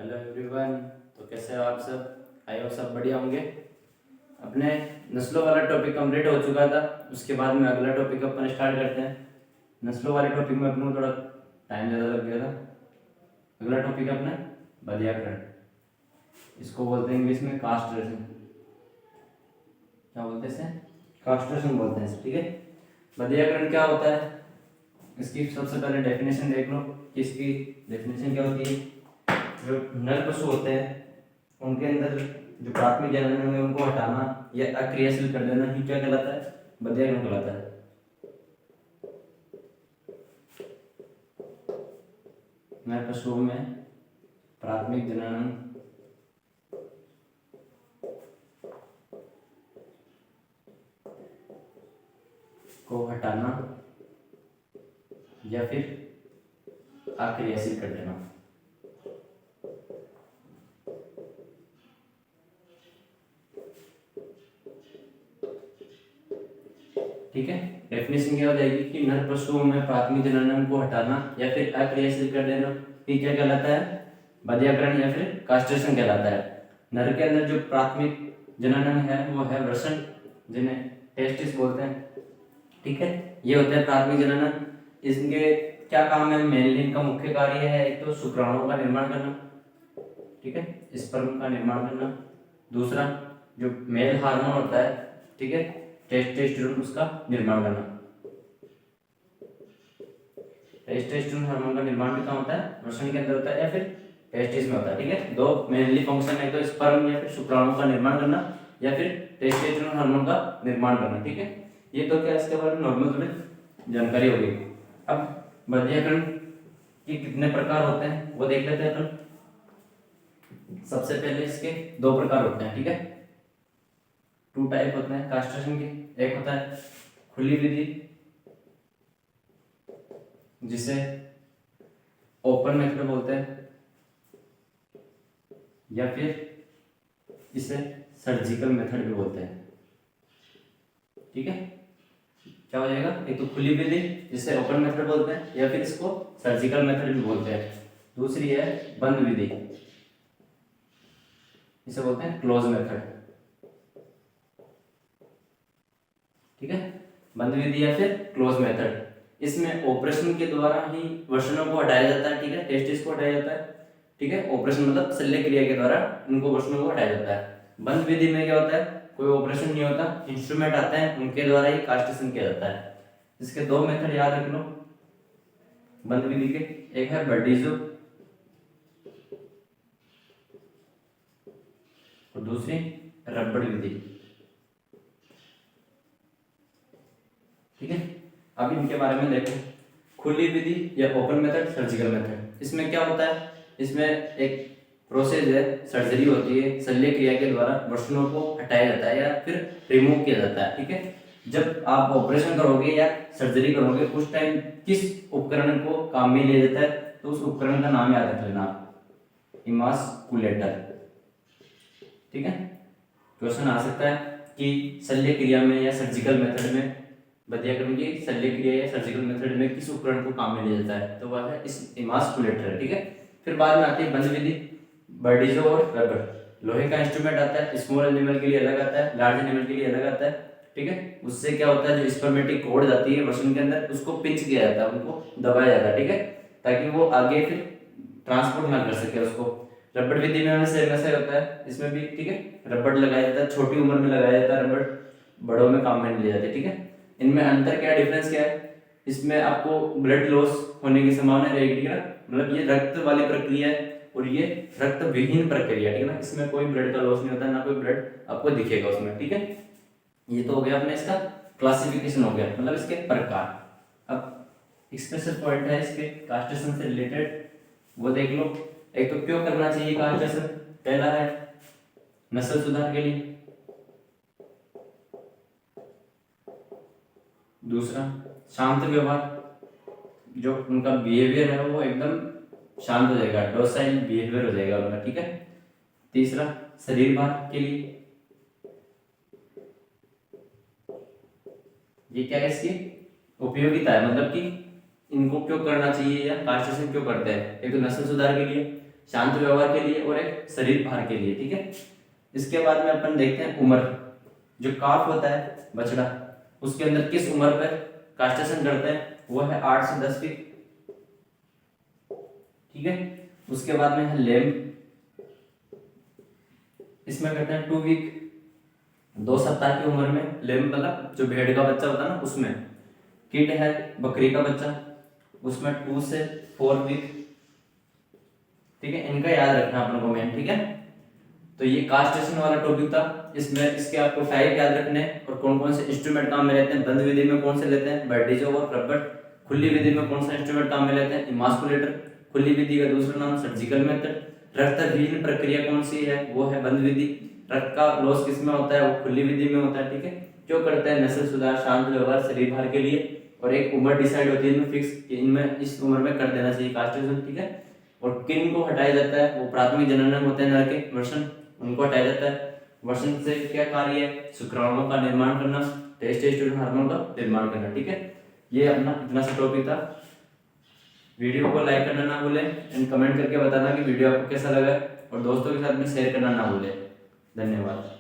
Hello everyone. तो कैसे हो आप सब? आई होप सब बढ़िया होंगे। अपने नस्लों वाला टॉपिक कंप्लीट हो चुका था, उसके बाद में अगला टॉपिक अपन स्टार्ट करते हैं। नस्लों वाले टॉपिक में अपन को थोड़ा टाइम ज़्यादा लग गया था। अगला टॉपिक है अपना बधियाकरण। इसको बोलते हैं इंग्लिश में कास्ट्रेशन। क्या बोलते हैं इसे? कास्ट्रेशन बोलते हैं इसे, ठीक है। बधियाकरण क्या होता है, इसकी सबसे पहले डेफिनेशन देख लो कि इसकी डेफिनेशन क्या होती है। जो नर पशु होते हैं उनके अंदर जो प्राथमिक जनन है उनको हटाना या अक्रियाशील कर देना ही क्या कहलाता है? बधियाकरण कहलाता है। नर पशुओं में प्राथमिक जनन को हटाना या फिर अक्रियाशील कर देना। ठीक है, डेफिनेशन क्या हो जाएगी कि नर पशुओं में प्राथमिक जनन को हटाना या फिर अक्रियाशील कर देना ये क्या कहलाता है? बधियाकरण या फिर कास्ट्रेशन कहलाता है। नर के अंदर जो प्राथमिक जनन है वो है वृषण, जिन्हें टेस्टिस बोलते हैं। ठीक है, ये होता है प्राथमिक जनन। इसके क्या काम है? मेनली इनका मुख्य कार्य है एक तो शुक्राणुओं का निर्माण करना, ठीक है, स्पर्म का निर्माण करना। दूसरा जो मेल हार्मोन होता है, ठीक है, टेस्टोस्टेरोन, उसका निर्माण करना। टेस्टोस्टेरोन हार्मोन का निर्माण भी कहाँ होता है? वृषण के अंदर होता है या फिर टेस्टिस में होता है। ठीक है, दो मेनली फंक्शन है, तो स्पर्म या फिर शुक्राणु का निर्माण करना या फिर टेस्टोस्टेरोन हार्मोन का निर्माण करना। ठीक है, ये तो क्या इसके बारे में नॉर्मल थोड़ी जानकारी होगी। अब बधियाकरण के कितने प्रकार होते हैं वो देख लेते हैं अपन। सबसे पहले इसके दो प्रकार होते हैं, ठीक है, टू टाइप होते हैं कास्ट्रेशन के। एक होता है खुली विधि, जिसे ओपन मेथड बोलते हैं, या फिर इसे सर्जिकल मेथड भी बोलते हैं। ठीक है, क्या हो जाएगा? एक तो खुली विधि जिसे ओपन मेथड बोलते हैं, या फिर इसको सर्जिकल मेथड भी बोलते हैं। दूसरी है बंद विधि, इसे बोलते हैं क्लोज मेथड। ठीक है, बंद विधि या फिर क्लोज मेथड। इसमें ऑपरेशन के द्वारा ही वृषणों को हटाया जाता है, ठीक है, टेस्टिस को हटाया जाता है। ठीक है, ऑपरेशन मतलब शल्य क्रिया के द्वारा इनको वृषणों को हटाया जाता है। बंद विधि में क्या होता है? कोई ऑपरेशन नहीं होता, इंस्ट्रूमेंट आते हैं, उनके द्वारा ही कास्ट्रेशन किया जाता है। इसके दो मेथड याद रख लो बंद विधि के। एक है बर्डीजो और दूसरी रबड़ विधि। ठीक है, अब इनके बारे में देखो। खुली विधि या ओपन मेथड, सर्जिकल मेथड। इसमें क्या होता है? इसमें एक प्रोसेस है, सर्जरी होती है, शल्य क्रिया के द्वारा वृषणों को हटाया जाता है या फिर रिमूव किया जाता है। ठीक है, जब आप ऑपरेशन करोगे या सर्जरी करोगे उस टाइम किस उपकरण को काम में लिया जाता है? तो उस उपकरण का नाम याद रख लेना, इमास्कुलेटर। ठीक है, क्वेश्चन आ सकता है कि शल्य क्रिया में या सर्जिकल मेथड में, बधियाकरण की शल्य क्रिया या सर्जिकल मेथड में किस उपकरण को काम में लिया जाता है? तो वह है इस इमास्कुलेटर। ठीक है, फिर बाद में आती है बंद विधि, बर्डीजो और रबर। लोहे का इंस्ट्रूमेंट आता है, स्मॉल एनिमल के लिए अलग आता है, लार्ज एनिमल के लिए अलग आता है। ठीक है, उससे क्या होता है? जो स्पर्मेटिक कोड जाती है वृषण के अंदर, उसको पिंच किया जाता है, उनको दबाया जाता है। ठीक है, ताकि वो आगे फिर ट्रांसपोर्ट ना कर सके उसको। रबड़ विधि में वैसे ऐसा होता है, इसमें भी ठीक है रबड़ लगाया जाता है, छोटी उम्र में लगाया जाता है रबड़, बड़ों में काम में नहीं लिया जाता है। ठीक है, इनमें अंतर क्या, डिफरेंस क्या है? इसमें आपको ब्लड लॉस होने की संभावना रहेगी, ठीक है ना, मतलब ये रक्त वाली प्रक्रिया है और ये रक्त विहीन प्रक्रिया, ठीक है ना, इसमें कोई ब्लड का लॉस नहीं होता, ना कोई ब्लड आपको दिखेगा उसमें। ठीक है, ये तो हो गया अपने इसका क्लासिफिकेशन हो गया, मतलब इसके प्रकार। अब स्पेशल पॉइंट है इसके कास्ट्रेशन से रिलेटेड, वो देख लो। एक तो क्यों करना चाहिए कास्ट्रेशन? पहला है नस्ल सुधार के लिए, दूसरा शांत व्यवहार, जो उनका बिहेवियर है वो एकदम शांत हो जाएगा, डोसाइल बिहेवियर हो जाएगा उनका। ठीक है, तीसरा शरीर भार के लिए, ये क्या है इसकी उपयोगिता है, मतलब कि इनको क्यों करना चाहिए या कास्ट्रेशन क्यों करते हैं? एक तो नस्ल सुधार के लिए, शांत व्यवहार के लिए और एक शरीर भार के लिए, ठीक है। इसके बाद में अपन देखते हैं उम्र। जो काफ होता है बछड़ा, उसके अंदर किस उम्र पर कास्टेशन करते हैं, वो है 8 से 10 वीक, ठीक है। उसके बाद में है लेम, इसमें करते हैं 2 वीक, 2 सप्ताह की उम्र में। लेम मतलब जो भेड़ का बच्चा होता है ना उसमें। किड है बकरी का बच्चा, उसमें 2 से 4 वीक, ठीक है। इनका याद रखना अपन को मेन, ठीक है। तो ये कास्टेशन वाला टॉपिक था। इसमें इसके आपको टाइप याद रखने और कौन कौन से इंस्ट्रूमेंट काम में लेते हैं। बंद विधि में कौन से लेते हैं, बर्डीजो और रबट। खुली विधि में कौन सा इंस्ट्रूमेंट काम में लेते हैं, इमास्कुलेटर। खुली विधि का दूसरा नाम सर्जिकल मेथड। रक्तहीन प्रक्रिया कौन सी है, वो है बंद विधि। रक्त का लॉस किस में होता है, वो खुली विधि में होता है, ठीक है। क्यों करते हैं, नस्ल सुधार, शांत व्यवहार, शरीर भार के लिए। और एक उम्र डिसाइड होती है इनमें फिक्स कि इनमें इस उम्र में कर देना चाहिए कास्टेशन, ठीक है। और किन को हटाया जाता है, वो प्राथमिक जननंग होते हैं नर के, वृषण, उनको हटाया जाता है। वृषण से क्या कार्य है, शुक्राणुओं का निर्माण करना, टेस्टोस्टेरोन हार्मोन का निर्माण करना, ठीक है। ये अपना इतना सा टॉपिक था। वीडियो को लाइक करना ना भूलें एंड कमेंट करके बताना कि वीडियो आपको कैसा लगा, और दोस्तों के साथ में शेयर करना ना भूलें। धन्यवाद।